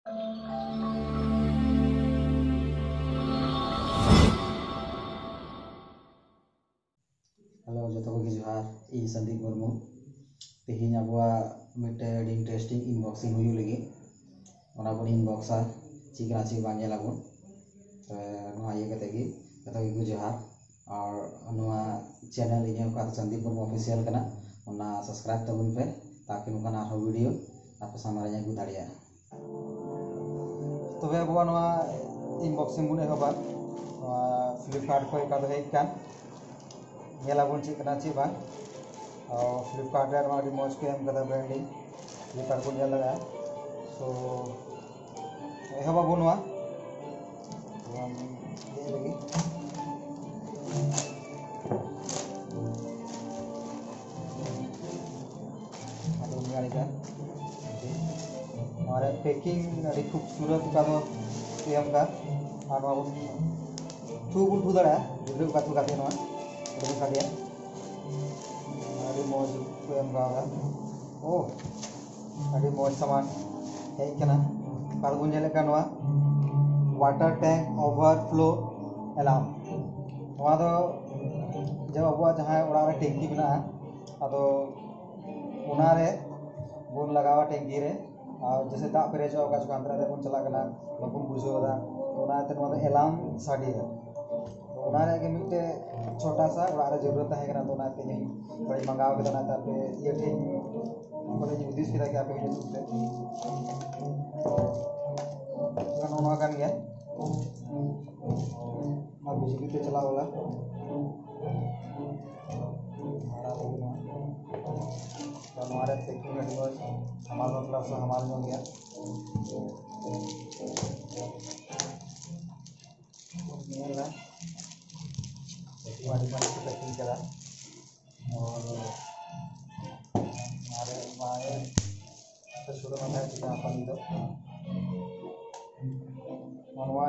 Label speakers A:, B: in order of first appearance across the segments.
A: hello जो को जोहार इ संदीप मुर्मू तेहन अब मिट्टे इंटरेस्टिंग इनबॉक्सिंग हुई लगे इनबॉक्सा चिकना ची बाबन तो ये को जोहार और चैनल इन संदीप मुर्मू ऑफिशियल सब्सक्राइब तबन पे ताकि वीडियो आप सामने अगू दाड़ा तब अब इनबॉक्सिंग बन एहबा फ्लिपकार्ट खो हेकान नेलाबन चेकना चे बा फ्लिपकार्ट रे मौज को एम कदा ब्रांडिंग फ्लिपकार्ट को नेल लगा तो एहबाबो ये लगी हमारे पैकिंग अभी खूबसूरत का एम का थू बन थू दाड़ा गिद्रा को काते मौज को एम ओ अभी मौज सामान हेकना बन वाटर टैंक ओवरफ्लो अलार्म जब अब जहाँ ओरा टैंकी में अदो बन लगावा टैंकी रे और जैसे दाग पेरेजो अंतरा बन चलाना बन बुझेदा तो अलार्म साड़ी तो मिट्टे छोटा सा ओरा जरूरत है तो मंगाव पे ये ठेन उद्देश्य किया कि आप गया और बिजली पे चला वाला हमारे पैकिंग हमारा मतलब से हमारे हो गया पैकिंग करा और हमारे शुरू में पानी दो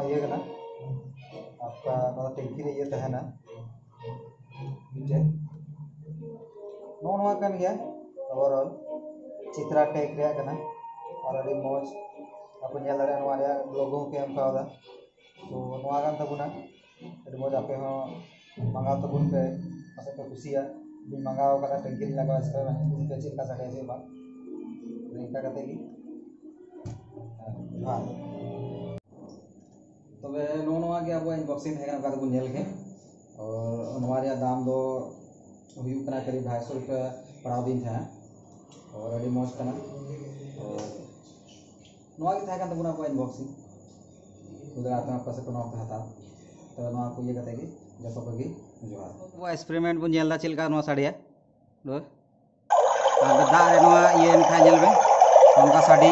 A: ये ना आपका टैंकी रे ये तहना नो गया ओवरऑल चित्रा टेक रे और अभी मौज आप लोगों के एम का तो तबना मौज आपे मंगाव तबन पे पासे पे कुसिया मंगाव टैंकी लगा चेका साड़े से इनका तबे नोगे अब इनबॉक्सिंग बन के और दाम दो करीब 250 रुपया पड़ा दिन था और अभी मौज करना और अब इनबॉक्सिंग खुदरा पास को हता तो ये जो को जोहार एक्सपेरिमेंट बन चलका साड़िया दाग ये साड़ी